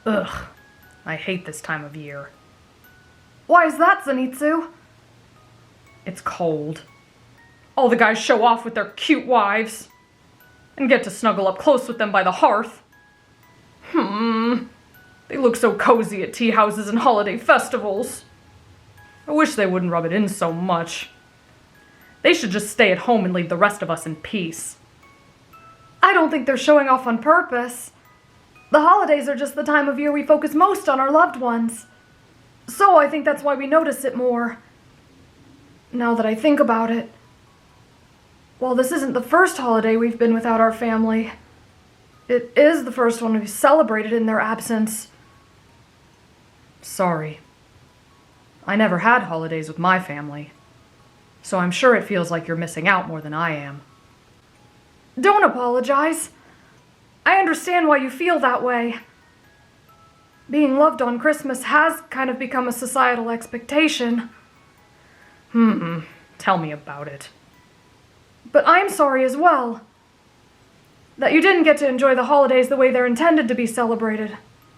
Ugh, I hate this time of year. Why is that, Zenitsu? It's cold. All the guys show off with their cute wives and get to snuggle up close with them by the hearth. They look so cozy at tea houses and holiday festivals. I wish they wouldn't rub it in so much. They should just stay at home and leave the rest of us in peace. I don't think they're showing off on purpose. The holidays are just the time of year we focus most on our loved ones. So I think that's why we notice it more. Now that I think about it, while this isn't the first holiday we've been without our family, it is the first one we've celebrated in their absence. Sorry. I never had holidays with my family, so I'm sure it feels like you're missing out more than I am. Don't apologize. I understand why you feel that way. Being loved on Christmas has kind of become a societal expectation. Tell me about it. But I'm sorry as well that you didn't get to enjoy the holidays the way they're intended to be celebrated,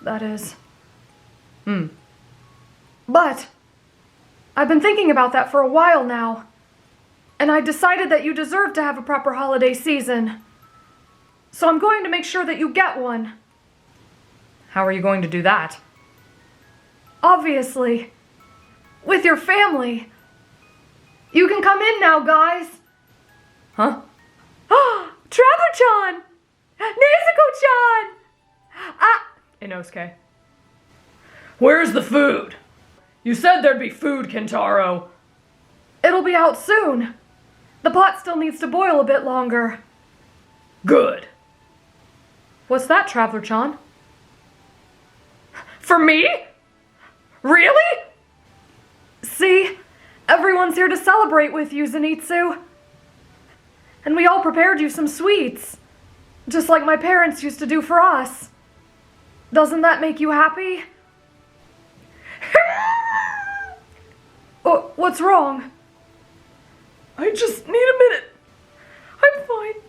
that is. But I've been thinking about that for a while now, and I decided that you deserve to have a proper holiday season. So I'm going to make sure that you get one. How are you going to do that? Obviously. With your family. You can come in now, guys. Huh? Trevor-chan! Nezuko-chan! Inosuke. Where's the food? You said there'd be food, Kentaro. It'll be out soon. The pot still needs to boil a bit longer. Good. What's that, Traveler-chan? For me? Really? See? Everyone's here to celebrate with you, Zenitsu. And we all prepared you some sweets. Just like my parents used to do for us. Doesn't that make you happy? What's wrong? I just need a minute. I'm fine.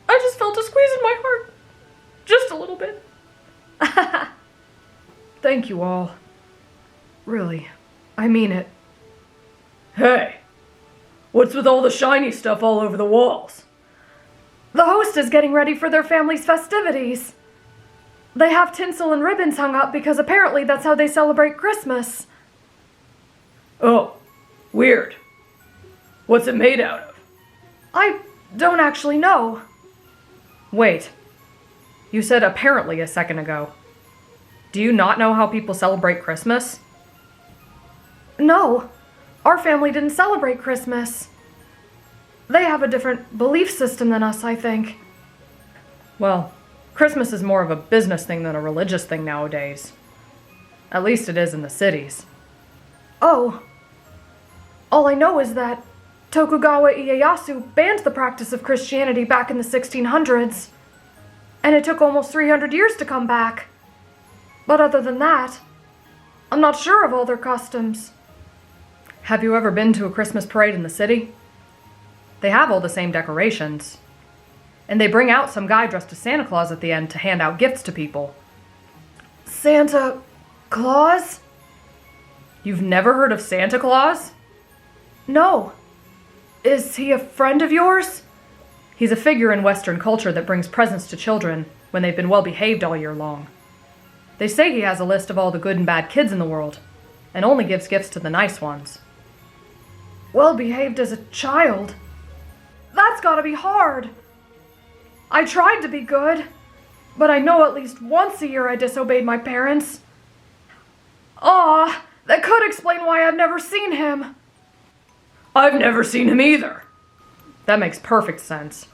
I just felt a squeeze in my heart. Just a little bit. Thank you all. Really, I mean it. Hey, what's with all the shiny stuff all over the walls? The host is getting ready for their family's festivities. They have tinsel and ribbons hung up because apparently that's how they celebrate Christmas. Oh, weird. What's it made out of? I don't actually know. Wait, you said apparently a second ago. Do you not know how people celebrate Christmas? No, our family didn't celebrate Christmas. They have a different belief system than us, I think. Well, Christmas is more of a business thing than a religious thing nowadays. At least it is in the cities. Oh. All I know is that Tokugawa Ieyasu banned the practice of Christianity back in the 1600s. And it took almost 300 years to come back. But other than that, I'm not sure of all their customs. Have you ever been to a Christmas parade in the city? They have all the same decorations. And they bring out some guy dressed as Santa Claus at the end to hand out gifts to people. Santa Claus? You've never heard of Santa Claus? No. Is he a friend of yours? He's a figure in Western culture that brings presents to children when they've been well behaved all year long. They say he has a list of all the good and bad kids in the world, and only gives gifts to the nice ones. Well behaved as a child? That's gotta be hard. I tried to be good, but I know at least once a year I disobeyed my parents. That could explain why I've never seen him. I've never seen him either. That makes perfect sense.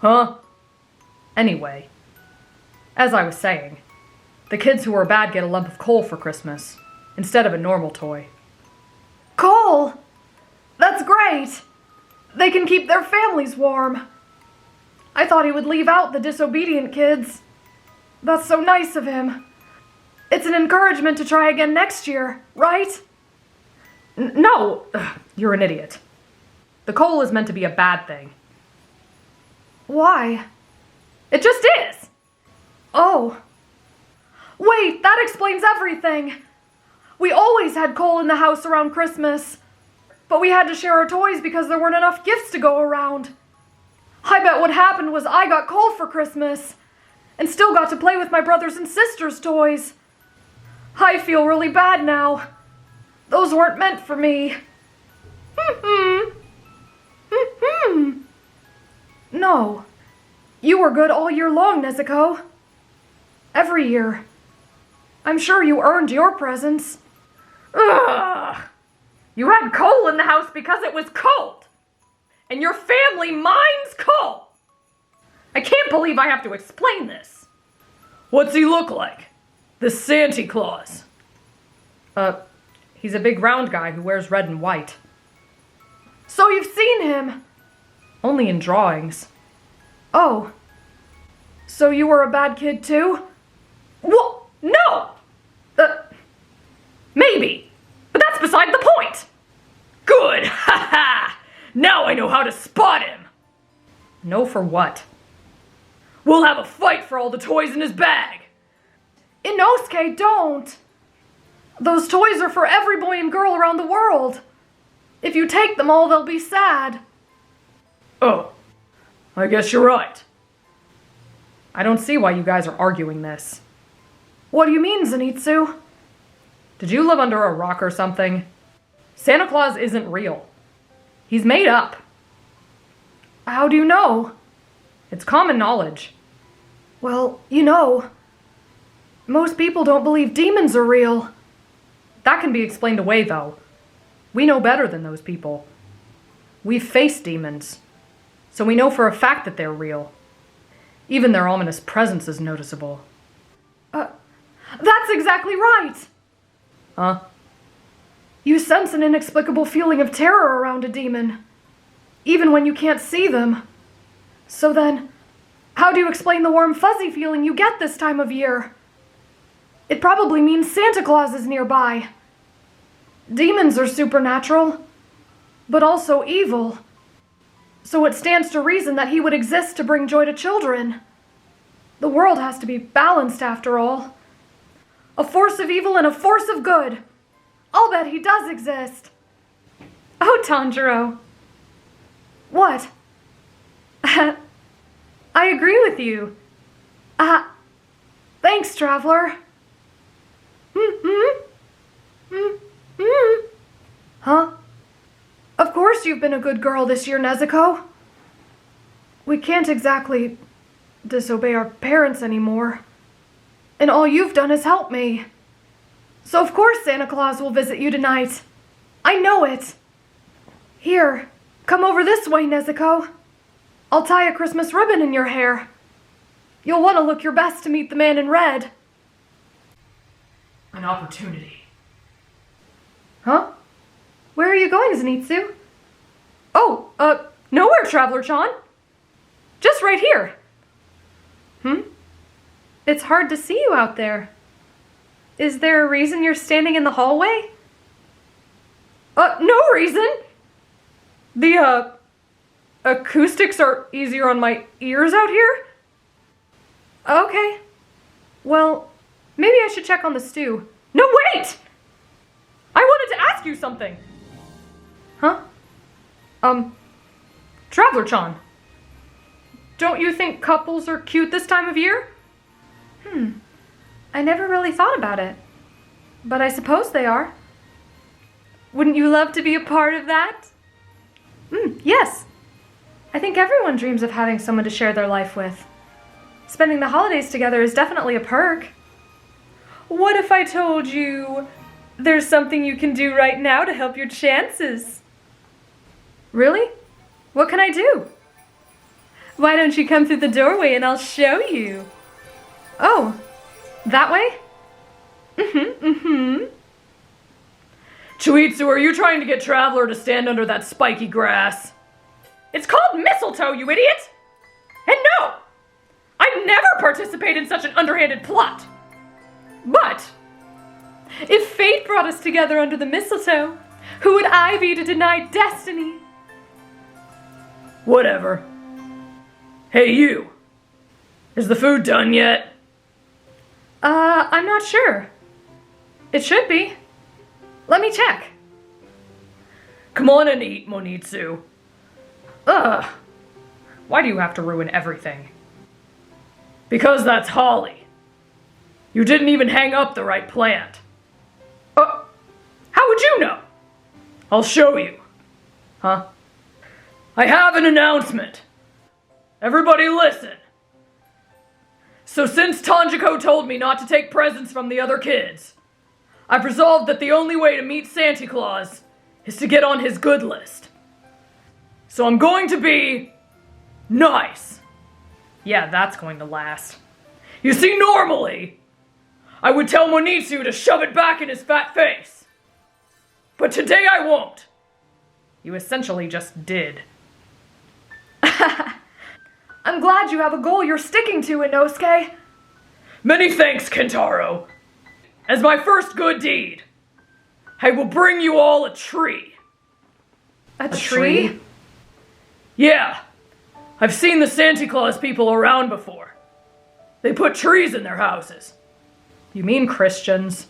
Huh? Anyway, as I was saying, the kids who are bad get a lump of coal for Christmas, instead of a normal toy. Coal? That's great! They can keep their families warm. I thought he would leave out the disobedient kids. That's so nice of him. It's an encouragement to try again next year, right? No! You're an idiot. The coal is meant to be a bad thing. Why? It just is! Oh. Wait, that explains everything. We always had coal in the house around Christmas, but we had to share our toys because there weren't enough gifts to go around. I bet what happened was I got coal for Christmas and still got to play with my brothers and sisters' toys. I feel really bad now. Those weren't meant for me. No. You were good all year long, Nezuko. Every year. I'm sure you earned your presents. Ugh! You had coal in the house because it was cold. And your family mines coal. I can't believe I have to explain this. What's he look like? The Santa Claus. He's a big round guy who wears red and white. So you've seen him? Only in drawings. Oh. So you were a bad kid too? Well, no! Maybe. But that's beside the point. Good! Ha ha! Now I know how to spot him. No for what? We'll have a fight for all the toys in his bag. Inosuke, don't! Those toys are for every boy and girl around the world. If you take them all, they'll be sad. Oh, I guess you're right. I don't see why you guys are arguing this. What do you mean, Zenitsu? Did you live under a rock or something? Santa Claus isn't real. He's made up. How do you know? It's common knowledge. Well, most people don't believe demons are real. That can be explained away, though. We know better than those people. We've faced demons, so we know for a fact that they're real. Even their ominous presence is noticeable. That's exactly right! Huh? You sense an inexplicable feeling of terror around a demon, even when you can't see them. So then, how do you explain the warm fuzzy feeling you get this time of year? It probably means Santa Claus is nearby. Demons are supernatural, but also evil. So it stands to reason that he would exist to bring joy to children. The world has to be balanced after all. A force of evil and a force of good. I'll bet he does exist. Oh, Tanjiro. What? I agree with you. Thanks, Traveler. Huh? Of course you've been a good girl this year, Nezuko. We can't exactly disobey our parents anymore. And all you've done is help me. So of course Santa Claus will visit you tonight. I know it. Here, come over this way, Nezuko. I'll tie a Christmas ribbon in your hair. You'll want to look your best to meet the man in red. An opportunity. Huh? Where are you going, Zenitsu? Oh, nowhere, Traveler-chan. Just right here. It's hard to see you out there. Is there a reason you're standing in the hallway? No reason. The, acoustics are easier on my ears out here. Okay. Well, maybe I should check on the stew. No, wait! I wanted to ask you something. Huh? Traveler-chan. Don't you think couples are cute this time of year? I never really thought about it. But I suppose they are. Wouldn't you love to be a part of that? Yes. I think everyone dreams of having someone to share their life with. Spending the holidays together is definitely a perk. What if I told you there's something you can do right now to help your chances? Really? What can I do? Why don't you come through the doorway and I'll show you? Oh, that way? Chuitsu, are you trying to get Traveler to stand under that spiky grass? It's called mistletoe, you idiot! And no! I'd never participate in such an underhanded plot! But, if fate brought us together under the mistletoe, who would I be to deny destiny? Whatever. Hey, you. Is the food done yet? I'm not sure. It should be. Let me check. Come on and eat, Monitsu. Ugh. Why do you have to ruin everything? Because that's holly. You didn't even hang up the right plant. How would you know? I'll show you. Huh? I have an announcement. Everybody listen. So since Tanjiro told me not to take presents from the other kids, I've resolved that the only way to meet Santa Claus is to get on his good list. So I'm going to be nice. Yeah, that's going to last. You see, normally, I would tell Monitsu to shove it back in his fat face. But today I won't. You essentially just did. I'm glad you have a goal you're sticking to, Inosuke. Many thanks, Kentaro. As my first good deed, I will bring you all a tree. A tree? Yeah. I've seen the Santa Claus people around before. They put trees in their houses. You mean Christians?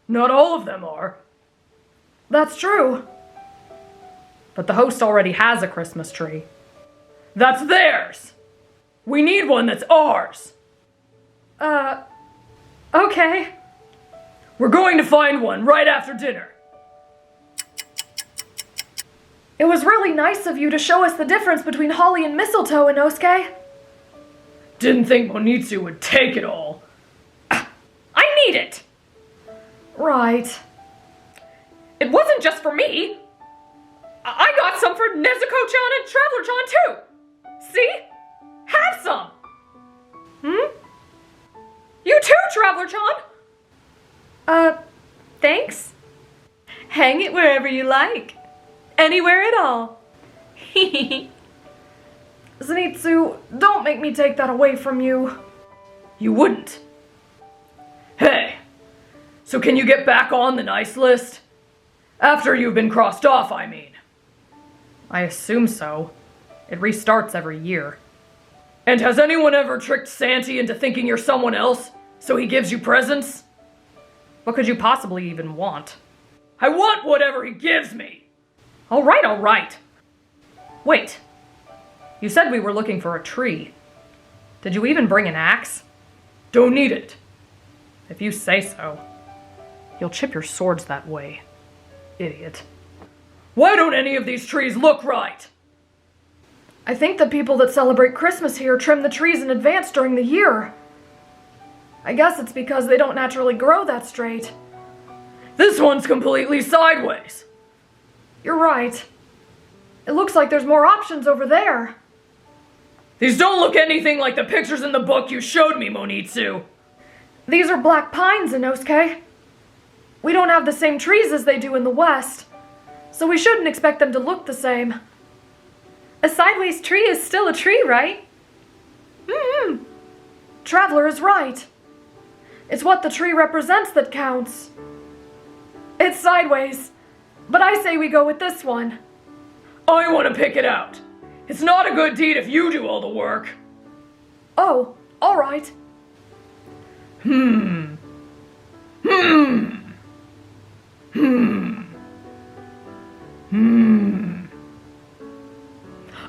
Not all of them are. That's true. But the host already has a Christmas tree. That's theirs. We need one that's ours. Okay. We're going to find one right after dinner. It was really nice of you to show us the difference between holly and mistletoe, Inosuke. Didn't think Monitsu would take it all. I need it. Right. It wasn't just for me. I got some for Nezuko-chan and Traveler-chan too. See? Have some. You too, Traveler-chan. Thanks. Hang it wherever you like. Anywhere at all. Zenitsu, don't make me take that away from you. You wouldn't. Hey, so can you get back on the nice list? After you've been crossed off, I mean. I assume so. It restarts every year. And has anyone ever tricked Santa into thinking you're someone else, so he gives you presents? What could you possibly even want? I want whatever he gives me! All right. Wait. You said we were looking for a tree. Did you even bring an axe? Don't need it. If you say so. You'll chip your swords that way. Idiot. Why don't any of these trees look right? I think the people that celebrate Christmas here trim the trees in advance during the year. I guess it's because they don't naturally grow that straight. This one's completely sideways. You're right. It looks like there's more options over there. These don't look anything like the pictures in the book you showed me, Monitsu. These are black pines, Inosuke. We don't have the same trees as they do in the West, so we shouldn't expect them to look the same. A sideways tree is still a tree, right? Traveler is right. It's what the tree represents that counts. It's sideways, but I say we go with this one. I want to pick it out. It's not a good deed if you do all the work. Oh, all right.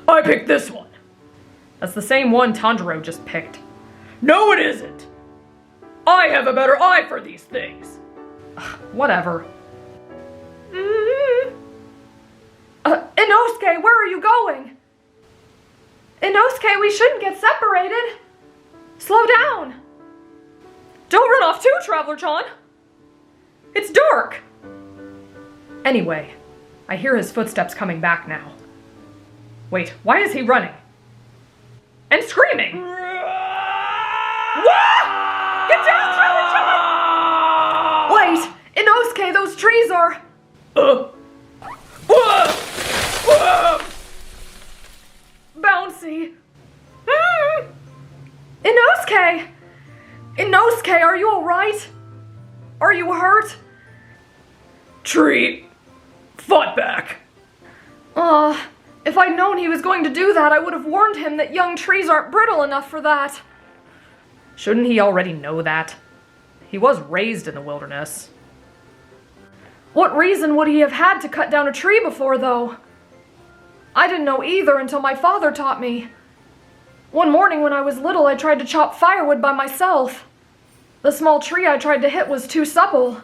I picked this one. That's the same one Tanjiro just picked. No, it isn't. I have a better eye for these things. Whatever. Inosuke, where are you going? Inosuke, we shouldn't get separated. Slow down. Don't run off too, Traveler-chan. It's dark. Anyway, I hear his footsteps coming back now. Wait, why is he running? And screaming! What? Get down, Traveler-chan! Wait, Inosuke, those trees are... bouncy. Inosuke! Inosuke, are you alright? Are you hurt? Tree fought back. If I'd known he was going to do that, I would have warned him that young trees aren't brittle enough for that. Shouldn't he already know that? He was raised in the wilderness. What reason would he have had to cut down a tree before, though? I didn't know either until my father taught me. One morning when I was little, I tried to chop firewood by myself. The small tree I tried to hit was too supple,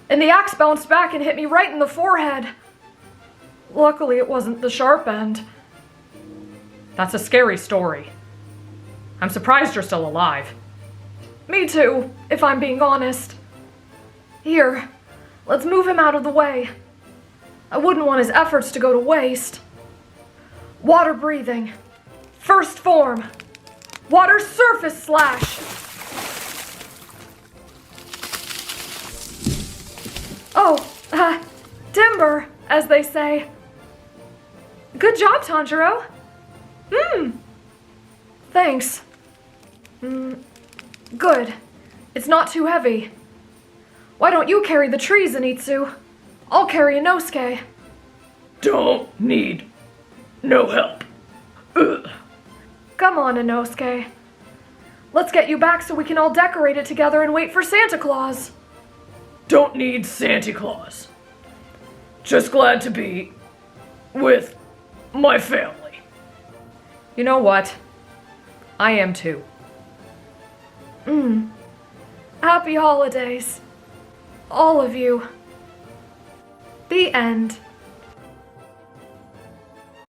and the axe bounced back and hit me right in the forehead. Luckily, it wasn't the sharp end. That's a scary story. I'm surprised you're still alive. Me too, if I'm being honest. Here, let's move him out of the way. I wouldn't want his efforts to go to waste. Water breathing. First form. Water surface slash. Oh, timber, as they say. Good job, Tanjiro. Thanks. Good. It's not too heavy. Why don't you carry the tree, Zenitsu? I'll carry Inosuke. Don't need no help. Ugh. Come on, Inosuke. Let's get you back so we can all decorate it together and wait for Santa Claus. Don't need Santa Claus. Just glad to be with my family. You know what? I am too. Happy holidays. All of you. The end.